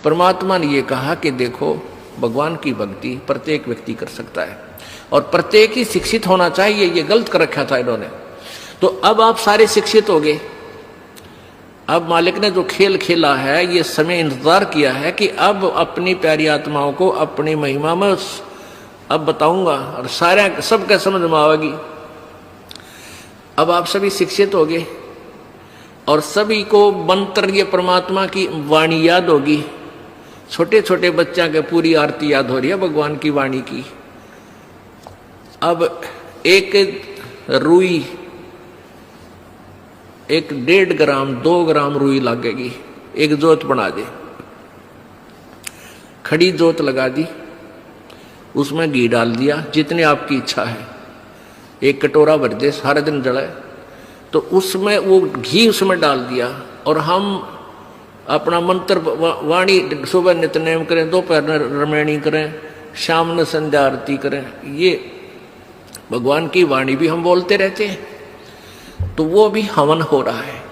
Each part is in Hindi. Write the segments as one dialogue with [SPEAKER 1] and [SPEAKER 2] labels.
[SPEAKER 1] परमात्मा ने ये कहा कि देखो भगवान की भक्ति प्रत्येक व्यक्ति कर सकता है और प्रत्येक ही शिक्षित होना चाहिए, ये गलत कर रखा था इन्होंने। तो अब आप सारे शिक्षित हो गए। अब मालिक ने जो खेल खेला है, ये समय इंतजार किया है कि अब अपनी प्यारी आत्माओं को अपनी महिमा में अब बताऊंगा और सारे सबके समझ में आवेगी। अब आप सभी शिक्षित हो गए और सभी को मंत्र ये परमात्मा की वाणी याद होगी। छोटे छोटे बच्चा के पूरी आरती याद हो रही है भगवान की वाणी की। अब एक रुई, एक 1.5 ग्राम 2 ग्राम रुई लगेगी, एक जोत बना दे, खड़ी जोत लगा दी, उसमें घी डाल दिया जितनी आपकी इच्छा है, एक कटोरा भर दे, सारे दिन जलाए। तो उसमें वो घी उसमें डाल दिया और हम अपना मंत्र वाणी सुबह नित्यनेम करें, दोपहर में रमैणी करें, शाम में संध्या आरती करें। ये भगवान की वाणी भी हम बोलते रहते हैं, तो वो भी हवन हो रहा है।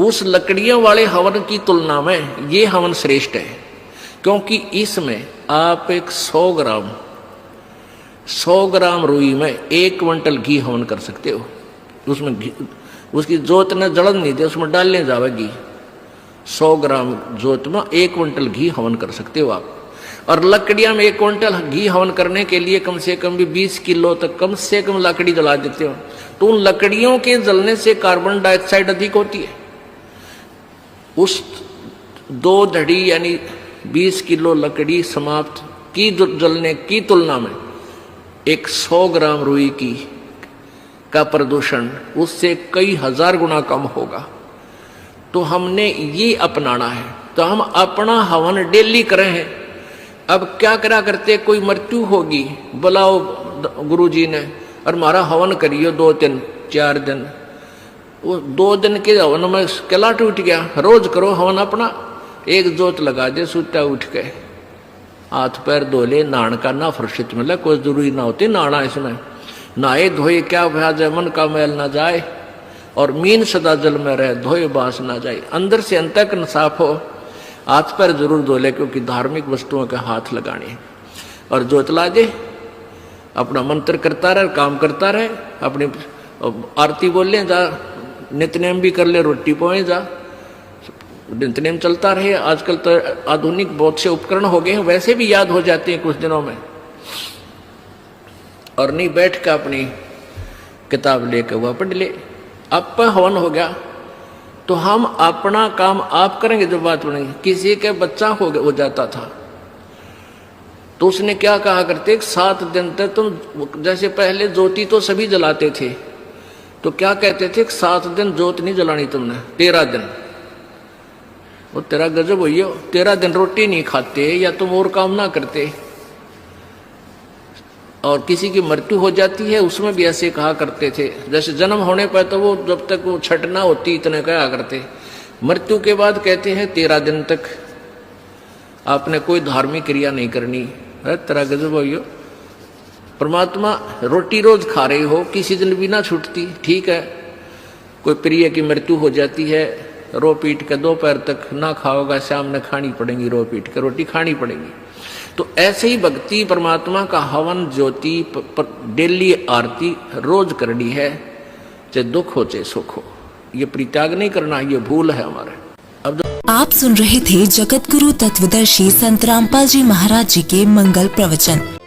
[SPEAKER 1] उस लकड़ियों वाले हवन की तुलना में ये हवन श्रेष्ठ है, क्योंकि इसमें आप एक 100 ग्राम रुई में 1 क्विंटल घी हवन कर सकते हो। उसमें घी, उसकी जोत ने जलन नहीं दे, उसमें डालने जावे घी। 100 ग्राम जोत में 1 क्विंटल घी हवन कर सकते हो आप। और लकड़ियां में 1 क्विंटल घी हवन करने के लिए कम से कम भी 20 किलो तक कम से कम लकड़ी जला देते हो। तो उन लकड़ियों के जलने से कार्बन डाइऑक्साइड अधिक होती है। उस 2 धड़ी यानी 20 किलो लकड़ी समाप्त की जलने की तुलना में एक 100 ग्राम रुई की का प्रदूषण उससे कई हजार गुना कम होगा। तो हमने ये अपनाना है। तो हम अपना हवन डेली करें हैं। अब क्या करा करते, कोई मृत्यु होगी, बुलाओ गुरुजी ने और हमारा हवन करियो 2 दिन 4 दिन। वो 2 दिन के हवन में कैलाट उठ गया। रोज करो हवन अपना, एक जोत लगा दे, सुता उठ के हाथ पैर धो ले, नहान का ना फुर्सत मिले, कोई जरूरी ना होती नहाना। इसमें नहाए धोए क्या भ्याज है, मन का मैल ना जाए और मीन सदा जल में रहे, धोए बास ना जाए। अंदर से अंत तक साफ हो, हाथ पैर जरूर धो ले, क्योंकि धार्मिक वस्तुओं के हाथ लगाने। और जोत ला दे, अपना मंत्र करता रहे, काम करता रहे, अपनी आरती बोल ले, जा नित्यनेम भी कर ले, रोटी पोए जा, नित्यनेम चलता रहे। आजकल तो आधुनिक बहुत से उपकरण हो गए हैं, वैसे भी याद हो जाते हैं कुछ दिनों में। और नहीं बैठ कर अपनी किताब लेकर वह पढ़ ले। अब हवन हो गया तो हम अपना काम आप करेंगे। जो बात बनेगी, किसी के बच्चा हो जाता था तो उसने क्या कहा करते, 7 दिन तक तुम, जैसे पहले ज्योति तो सभी जलाते थे, तो क्या कहते थे, 7 दिन ज्योत नहीं जलानी तुमने, 13 दिन। वो तेरा गजब हुई हो, 13 दिन रोटी नहीं खाते या तुम और काम ना करते। और किसी की मृत्यु हो जाती है, उसमें भी ऐसे कहा करते थे। जैसे जन्म होने पर तो वो जब तक वो छठ ना होती इतने कहा करते, मृत्यु के बाद कहते हैं 13 दिन तक आपने कोई धार्मिक क्रिया नहीं करनी। है तेरा गजब हो। परमात्मा रोटी रोज खा रहे हो, किसी दिन भी ना छूटती, ठीक है। कोई प्रिय की मृत्यु हो जाती है, रो पीट के दोपहर तक ना खाओगा, शाम में खानी पड़ेगी, रो पीट के रोटी खानी पड़ेगी। तो ऐसे ही भक्ति परमात्मा का हवन ज्योति डेली आरती रोज करनी है, चाहे दुख हो चाहे सुख हो। ये परित्याग नहीं करना, ये भूल है हमारे। अब
[SPEAKER 2] आप सुन रहे थे जगत गुरु तत्वदर्शी संत रामपाल जी महाराज जी के मंगल प्रवचन।